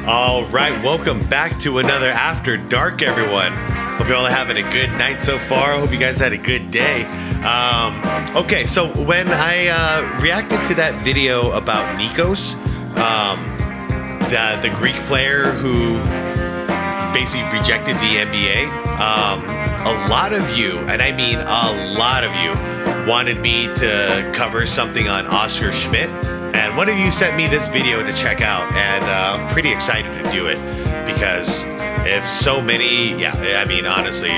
All right, welcome back to another After Dark, everyone. Hope you all are having a good night so far. Hope you guys had a good day. Okay, so when I reacted to that video about Nikos, the Greek player who basically rejected the NBA, a lot of you, and I mean a lot of you, wanted me to cover something on Oscar Schmidt. And one of you sent me this video to check out, and I'm pretty excited to do it because if so many, I mean, honestly,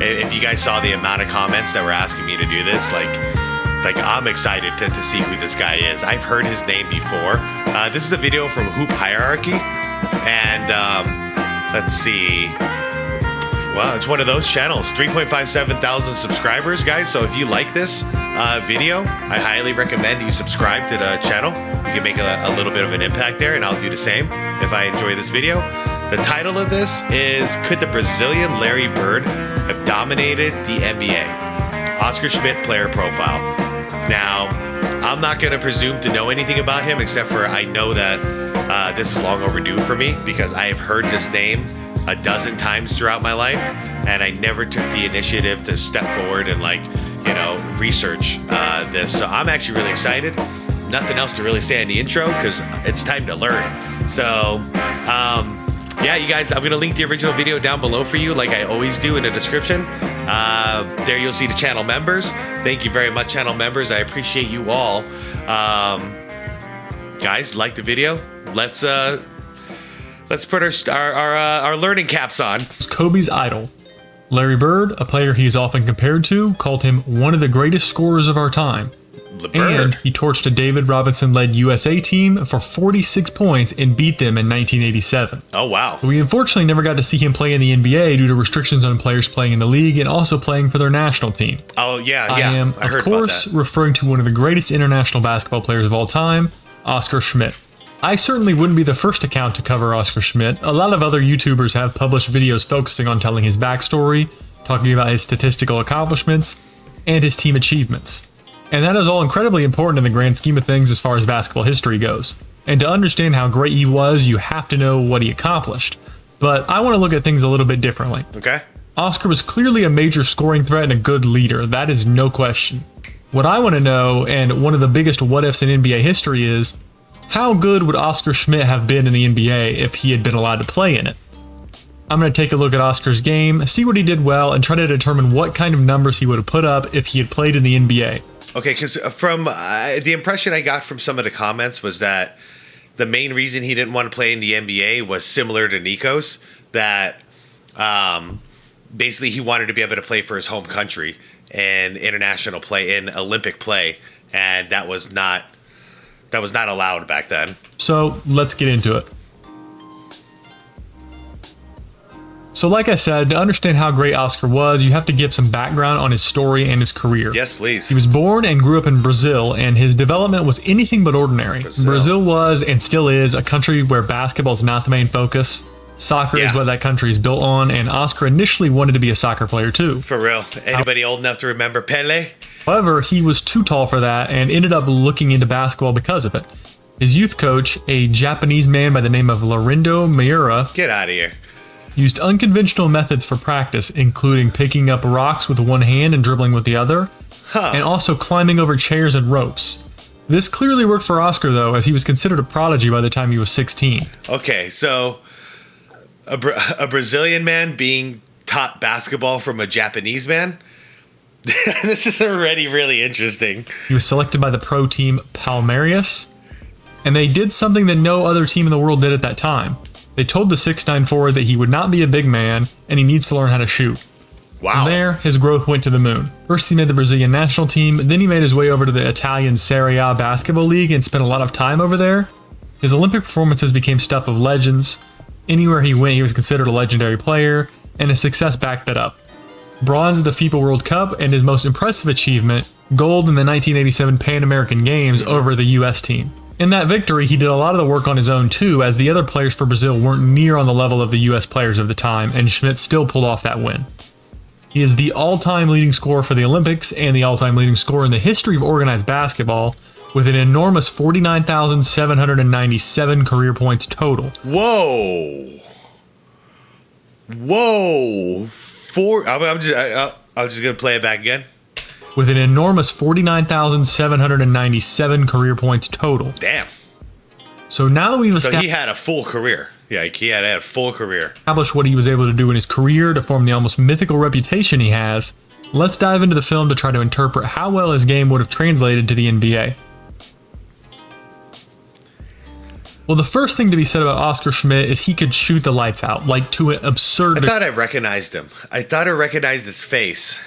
if you guys saw the amount of comments that were asking me to do this, like I'm excited to see who this guy is. I've heard his name before. This is a video from Hoop Hierarchy, and let's see. Well, it's one of those channels, 3.57 thousand subscribers, guys. So if you like this video, I highly recommend you subscribe to the channel. You can make a little bit of an impact there, and I'll do the same if I enjoy this video. The title of this is, Could the Brazilian Larry Bird Have Dominated the NBA? Oscar Schmidt player profile. Now, I'm not going to presume to know anything about him, except for I know that this is long overdue for me because I have heard this name a dozen times throughout my life, and I never took the initiative to step forward and research this. So I'm actually really excited. Nothing else to really say in the intro because it's time to learn. So yeah, you guys, I'm gonna link the original video down below for you, like I always do in the description. There you'll see the channel members. Thank you very much, channel members. I appreciate you all. Guys, like the video. Let's put our learning caps on. Kobe's idol. Larry Bird, a player he's often compared to, called him one of the greatest scorers of our time. And he torched a David Robinson-led USA team for 46 points and beat them in 1987. Oh, wow. We unfortunately never got to see him play in the NBA due to restrictions on players playing in the league and also playing for their national team. Oh, yeah. I am, of course, referring to one of the greatest international basketball players of all time, Oscar Schmidt. I certainly wouldn't be the first account to cover Oscar Schmidt. A lot of other YouTubers have published videos focusing on telling his backstory, talking about his statistical accomplishments, and his team achievements. And that is all incredibly important in the grand scheme of things as far as basketball history goes. And to understand how great he was, you have to know what he accomplished. But I want to look at things a little bit differently. Okay. Oscar was clearly a major scoring threat and a good leader. That is no question. What I want to know, and one of the biggest what-ifs in NBA history is, how good would Oscar Schmidt have been in the NBA if he had been allowed to play in it? I'm going to take a look at Oscar's game, see what he did well, and try to determine what kind of numbers he would have put up if he had played in the NBA. Okay, because from the impression I got from some of the comments was that the main reason he didn't want to play in the NBA was similar to Nikos, that basically he wanted to be able to play for his home country in international play, in Olympic play, and that was not allowed back then. So let's get into it. So like I said, to understand how great Oscar was, you have to give some background on his story and his career. Yes, please. He was born and grew up in Brazil, and his development was anything but ordinary. Brazil was, and still is, a country where basketball is not the main focus. Soccer is what that country is built on, and Oscar initially wanted to be a soccer player too. For real. Anybody old enough to remember Pele? However, he was too tall for that and ended up looking into basketball because of it. His youth coach, a Japanese man by the name of Lorindo Miura, get out of here, used unconventional methods for practice, including picking up rocks with one hand and dribbling with the other, and also climbing over chairs and ropes. This clearly worked for Oscar, though, as he was considered a prodigy by the time he was 16. Okay, so a Brazilian man being taught basketball from a Japanese man? This is already really interesting. He was selected by the pro team Palmeiras, and they did something that no other team in the world did at that time. They told the 6'9" forward that he would not be a big man, and he needs to learn how to shoot. Wow. From there, his growth went to the moon. First, he made the Brazilian national team, then he made his way over to the Italian Serie A basketball league and spent a lot of time over there. His Olympic performances became stuff of legends. Anywhere he went, he was considered a legendary player, and his success backed that up. Bronze at the FIBA World Cup, and his most impressive achievement, gold in the 1987 Pan American Games over the US team. In that victory, he did a lot of the work on his own too, as the other players for Brazil weren't near on the level of the US players of the time, and Schmidt still pulled off that win. He is the all-time leading scorer for the Olympics and the all-time leading scorer in the history of organized basketball, with an enormous 49,797 career points total. Whoa. I'm just going to play it back again. With an enormous 49,797 career points total. Damn. So now that we've So he had a full career. Yeah, he had a full career. established what he was able to do in his career to form the almost mythical reputation he has, let's dive into the film to try to interpret how well his game would have translated to the NBA. Well, the first thing to be said about Oscar Schmidt is he could shoot the lights out, like to an absurd... I thought I recognized him. I thought I recognized his face.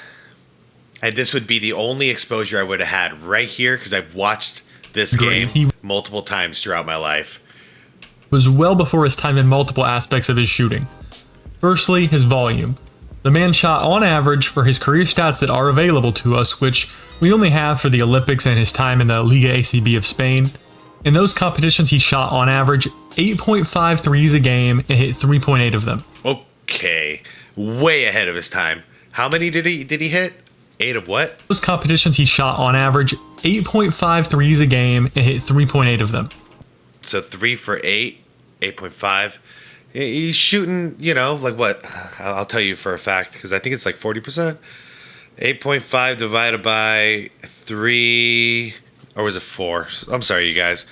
And this would be the only exposure I would have had right here, because I've watched this game multiple times throughout my life. Was well before his time in multiple aspects of his shooting. Firstly, his volume. The man shot on average for his career stats that are available to us, which we only have for the Olympics and his time in the Liga ACB of Spain. In those competitions, he shot on average 8.5 threes a game and hit 3.8 of them. Okay, way ahead of his time. How many did he hit? 8 of what? Those competitions, he shot on average 8.5 threes a game and hit 3.8 of them. So 3 for 8, 8.5. He's shooting, like what? I'll tell you for a fact, because I think it's like 40%. 8.5 divided by 3, or was it 4? I'm sorry, you guys.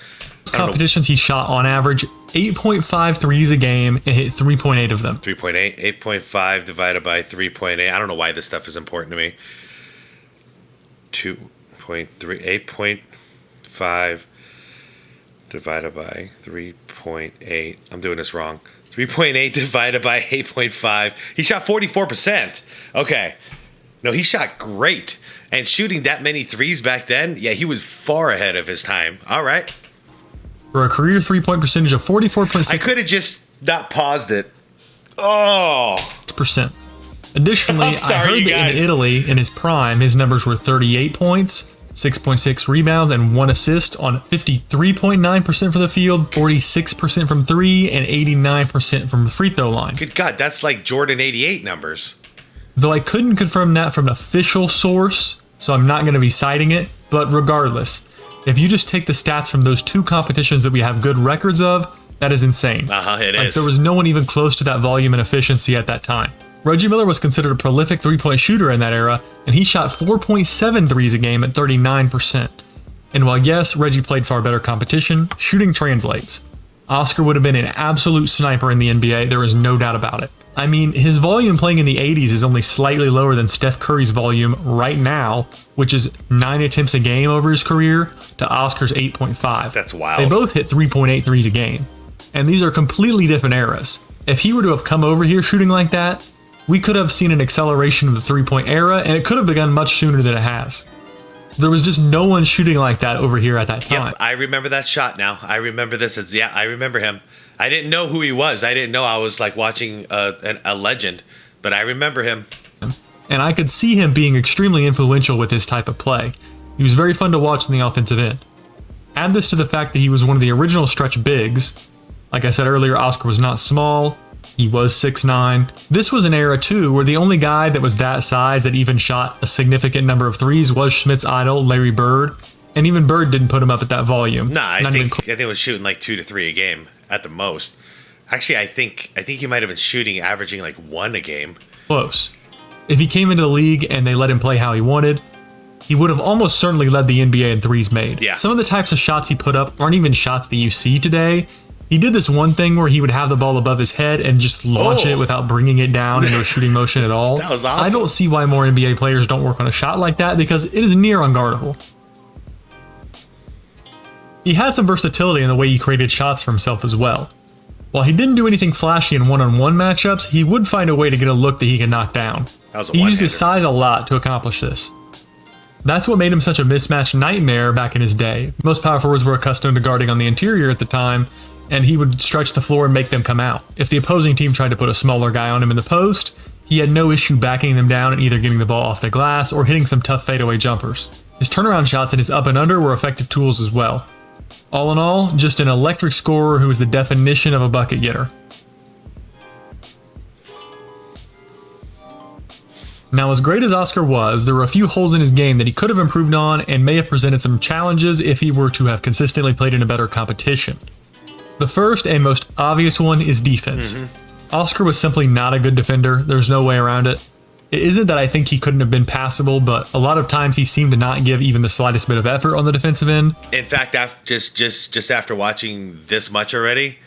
Competitions, he shot on average 8.5 threes a game and hit 3.8 of them. 3.8, 8.5 divided by 3.8. I don't know why this stuff is important to me. 2.3, 8.5 divided by 3.8. I'm doing this wrong. 3.8 divided by 8.5. He shot 44%. Okay. No, he shot great. And shooting that many threes back then, yeah, he was far ahead of his time. All right. For a career three-point percentage of 44.6%. I could have just not paused it. Oh. Additionally, sorry, I heard that in Italy, in his prime, his numbers were 38 points, 6.6 rebounds, and 1 assist on 53.9% for the field, 46% from 3, and 89% from the free throw line. Good God, that's like Jordan 88 numbers. Though I couldn't confirm that from an official source, so I'm not going to be citing it, but regardless, if you just take the stats from those two competitions that we have good records of, that is insane. It is. There was no one even close to that volume and efficiency at that time. Reggie Miller was considered a prolific three-point shooter in that era, and he shot 4.7 threes a game at 39%. And while yes, Reggie played far better competition, shooting translates. Oscar would have been an absolute sniper in the NBA, there is no doubt about it. I mean, his volume playing in the 80s is only slightly lower than Steph Curry's volume right now, which is 9 attempts a game over his career, to Oscar's 8.5. That's wild. They both hit 3.8 threes a game. And these are completely different eras. If he were to have come over here shooting like that, we could have seen an acceleration of the three-point era, and it could have begun much sooner than it has. There was just no one shooting like that over here at that time. Yep, I remember that shot now. I remember this. I remember him. I didn't know who he was. I didn't know I was like watching a legend, but I remember him. And I could see him being extremely influential with his type of play. He was very fun to watch in the offensive end. Add this to the fact that he was one of the original stretch bigs. Like I said earlier, Oscar was not small. He was 6'9". This was an era, too, where the only guy that was that size that even shot a significant number of threes was Schmidt's idol, Larry Bird. And even Bird didn't put him up at that volume. Nah, I think he was shooting like 2 to 3 a game at the most. Actually, I think he might have been shooting, averaging like 1 a game. Close. If he came into the league and they let him play how he wanted, he would have almost certainly led the NBA in threes made. Yeah. Some of the types of shots he put up aren't even shots that you see today. He did this one thing where he would have the ball above his head and just launch it without bringing it down into a shooting motion at all. That was awesome. I don't see why more NBA players don't work on a shot like that because it is near unguardable. He had some versatility in the way he created shots for himself as well. While he didn't do anything flashy in one-on-one matchups, he would find a way to get a look that he could knock down. He used his size a lot to accomplish this. That's what made him such a mismatch nightmare back in his day. Most power forwards were accustomed to guarding on the interior at the time, and he would stretch the floor and make them come out. If the opposing team tried to put a smaller guy on him in the post, he had no issue backing them down and either getting the ball off the glass or hitting some tough fadeaway jumpers. His turnaround shots and his up and under were effective tools as well. All in all, just an electric scorer who was the definition of a bucket getter. Now, as great as Oscar was, there were a few holes in his game that he could have improved on and may have presented some challenges if he were to have consistently played in a better competition. The first and most obvious one is defense. Oscar was simply not a good defender. There's no way around it. It isn't that I think he couldn't have been passable, but a lot of times he seemed to not give even the slightest bit of effort on the defensive end. In fact, just after watching this much already,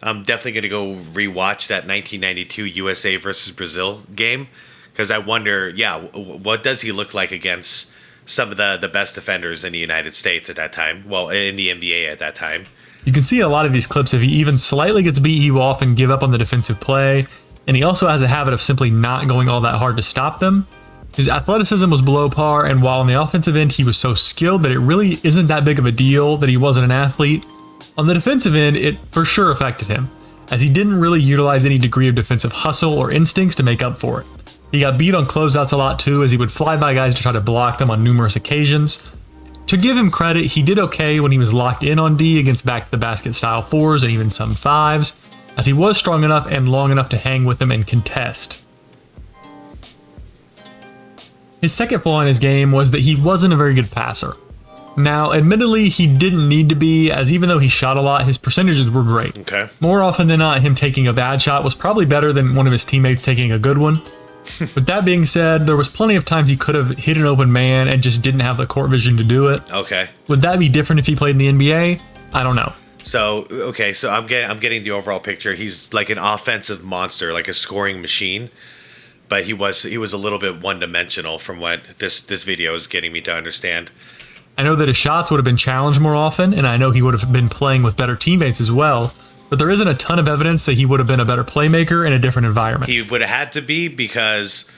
I'm definitely going to go rewatch that 1992 USA versus Brazil game, because I wonder, what does he look like against some of the best defenders in the United States at that time? Well, in the NBA at that time. You can see a lot of these clips. If he even slightly gets beat, he will often give up on the defensive play, and he also has a habit of simply not going all that hard to stop them. His athleticism was below par, and while on the offensive end he was so skilled that it really isn't that big of a deal that he wasn't an athlete, on the defensive end it for sure affected him, as he didn't really utilize any degree of defensive hustle or instincts to make up for it. He got beat on closeouts a lot too, as he would fly by guys to try to block them on numerous occasions. To give him credit, he did okay when he was locked in on D against back-to-the-basket style 4s and even some 5s, as he was strong enough and long enough to hang with them and contest. His second flaw in his game was that he wasn't a very good passer. Now, admittedly, he didn't need to be, as even though he shot a lot, his percentages were great. Okay. More often than not, him taking a bad shot was probably better than one of his teammates taking a good one. With that being said, there was plenty of times he could have hit an open man and just didn't have the court vision to do it. Okay. Would that be different if he played in the NBA? I don't know. So I'm getting the overall picture. He's like an offensive monster, like a scoring machine, but he was a little bit one-dimensional from what this video is getting me to understand. I know that his shots would have been challenged more often, and I know he would have been playing with better teammates as well, but there isn't a ton of evidence that he would have been a better playmaker in a different environment. He would have had to be, because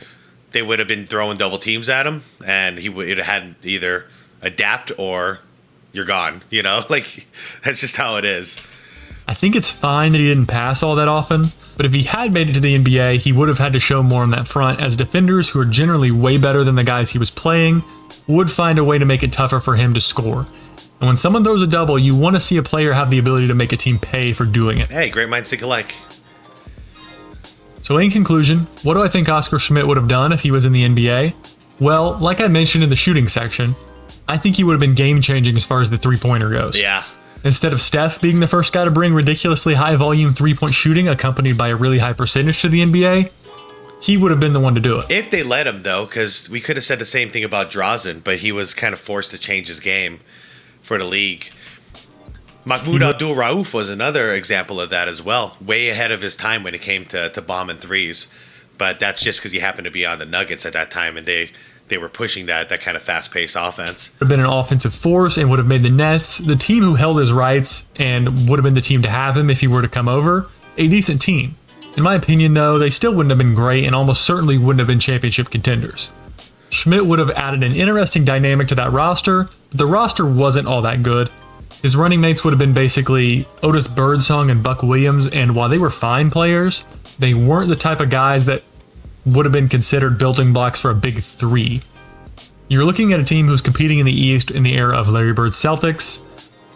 they would have been throwing double teams at him, and he would have had to either adapt or you're gone, like that's just how it is. I think it's fine that he didn't pass all that often, but if he had made it to the NBA, he would have had to show more on that front, as defenders who are generally way better than the guys he was playing would find a way to make it tougher for him to score. And when someone throws a double, you want to see a player have the ability to make a team pay for doing it. Hey, great minds think alike. So in conclusion, what do I think Oscar Schmidt would have done if he was in the NBA? Well, like I mentioned in the shooting section, I think he would have been game-changing as far as the three-pointer goes. Yeah. Instead of Steph being the first guy to bring ridiculously high-volume three-point shooting accompanied by a really high percentage to the NBA, he would have been the one to do it. If they let him, though, because we could have said the same thing about Drazen, but he was kind of forced to change his game for the league. Mahmoud Abdul-Rauf was another example of that as well. Way ahead of his time when it came to bombing threes. But that's just because he happened to be on the Nuggets at that time, and they were pushing that kind of fast-paced offense. Would have been an offensive force and would have made the Nets, the team who held his rights and would have been the team to have him if he were to come over, a decent team. In my opinion, though, they still wouldn't have been great and almost certainly wouldn't have been championship contenders. Schmidt would have added an interesting dynamic to that roster, but the roster wasn't all that good. His running mates would have been basically Otis Birdsong and Buck Williams, and while they were fine players, they weren't the type of guys that would have been considered building blocks for a big three. You're looking at a team who's competing in the East in the era of Larry Bird's Celtics,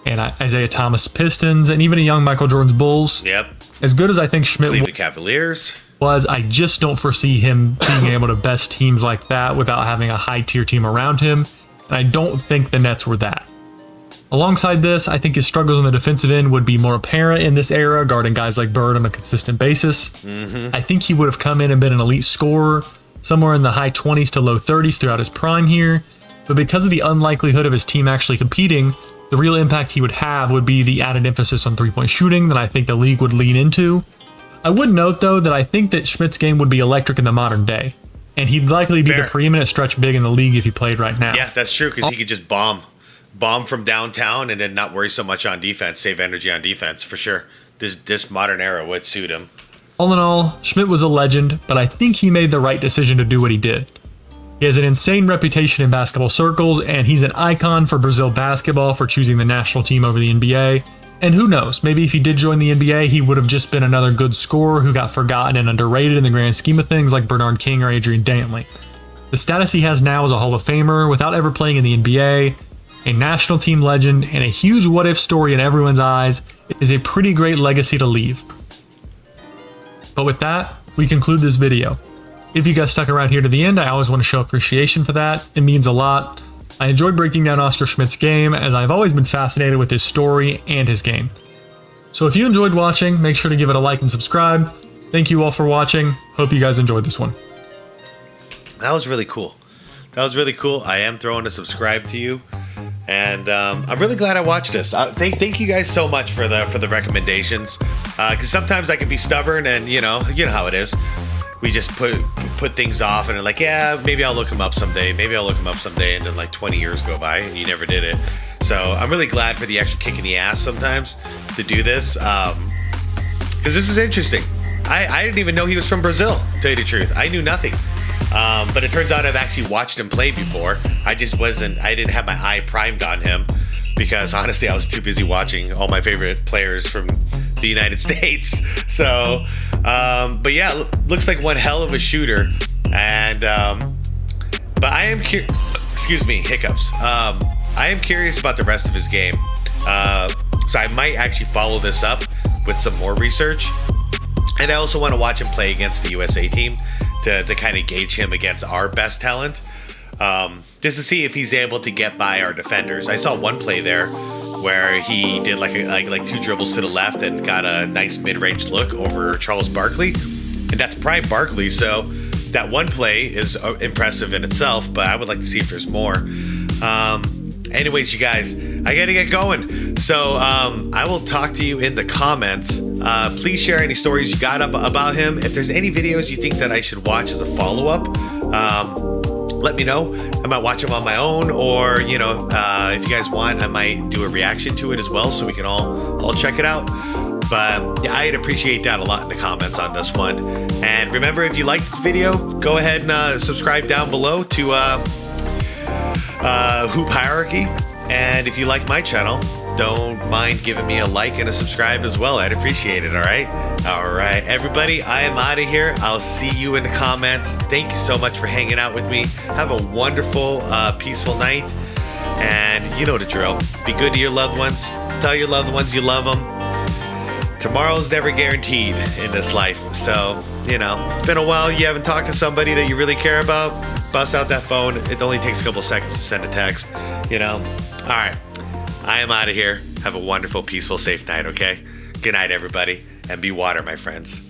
and Isaiah Thomas Pistons, and even a young Michael Jordan's Bulls. Yep. As good as I think Schmidt Cleveland Cavaliers was, I just don't foresee him being able to best teams like that without having a high-tier team around him, and I don't think the Nets were that. Alongside this, I think his struggles on the defensive end would be more apparent in this era, guarding guys like Bird on a consistent basis. I think he would have come in and been an elite scorer, somewhere in the high 20s to low 30s throughout his prime here, but because of the unlikelihood of his team actually competing, the real impact he would have would be the added emphasis on three-point shooting that I think the league would lean into. I would note, though, that I think that Schmidt's game would be electric in the modern day, and he'd likely be the preeminent stretch big in the league if he played right now. Yeah, that's true, because he could just bomb from downtown and then not worry so much on defense, save energy on defense, for sure. This modern era would suit him. All in all, Schmidt was a legend, but I think he made the right decision to do what he did. He has an insane reputation in basketball circles, and he's an icon for Brazil basketball for choosing the national team over the NBA. And who knows, maybe if he did join the NBA, he would have just been another good scorer who got forgotten and underrated in the grand scheme of things like Bernard King or Adrian Dantley. The status he has now as a Hall of Famer without ever playing in the NBA, a national team legend, and a huge what-if story in everyone's eyes is a pretty great legacy to leave. But with that, we conclude this video. If you guys stuck around here to the end, I always want to show appreciation for that. It means a lot. I enjoyed breaking down Oscar Schmidt's game, as I've always been fascinated with his story and his game. So if you enjoyed watching, make sure to give it a like and subscribe. Thank you all for watching. Hope you guys enjoyed this one. That was really cool. I am throwing a subscribe to you, and I'm really glad I watched this. Thank you guys so much for the recommendations. Because sometimes I can be stubborn, and you know how it is. We just put things off, and they're like, yeah, maybe I'll look him up someday. And then like 20 years go by, and you never did it. So I'm really glad for the extra kick in the ass sometimes to do this, because this is interesting. I didn't even know he was from Brazil, to tell you the truth. I knew nothing. But it turns out I've actually watched him play before. I didn't have my eye primed on him because honestly I was too busy watching all my favorite players from the United States. So, but yeah, looks like one hell of a shooter. And, but I am hiccups. I am curious about the rest of his game. So I might actually follow this up with some more research. And I also want to watch him play against the USA team to kind of gauge him against our best talent, just to see if he's able to get by our defenders. I saw one play there where he did like 2 dribbles to the left and got a nice mid-range look over Charles Barkley, and that's prime Barkley. So that one play is impressive in itself, but I would like to see if there's more. Anyways, you guys, I gotta get going. So I will talk to you in the comments. Please share any stories you got about him. If there's any videos you think that I should watch as a follow-up, let me know. I might watch them on my own, or if you guys want, I might do a reaction to it as well, so we can all check it out. But yeah, I'd appreciate that a lot in the comments on this one. And remember, if you like this video, go ahead and subscribe down below to Hoop Hierarchy. And if you like my channel, don't mind giving me a like and a subscribe as well. I'd appreciate it. All right, everybody, I am out of here. I'll see you in the comments. Thank you so much for hanging out with me. Have a wonderful, peaceful night. And you know the drill. Be good to your loved ones. Tell your loved ones you love them. Tomorrow's never guaranteed in this life. So, it's been a while you haven't talked to somebody that you really care about. Bust out that phone. It only takes a couple seconds to send a text. All right. I am out of here. Have a wonderful, peaceful, safe night, okay? Good night, everybody. And be water, my friends.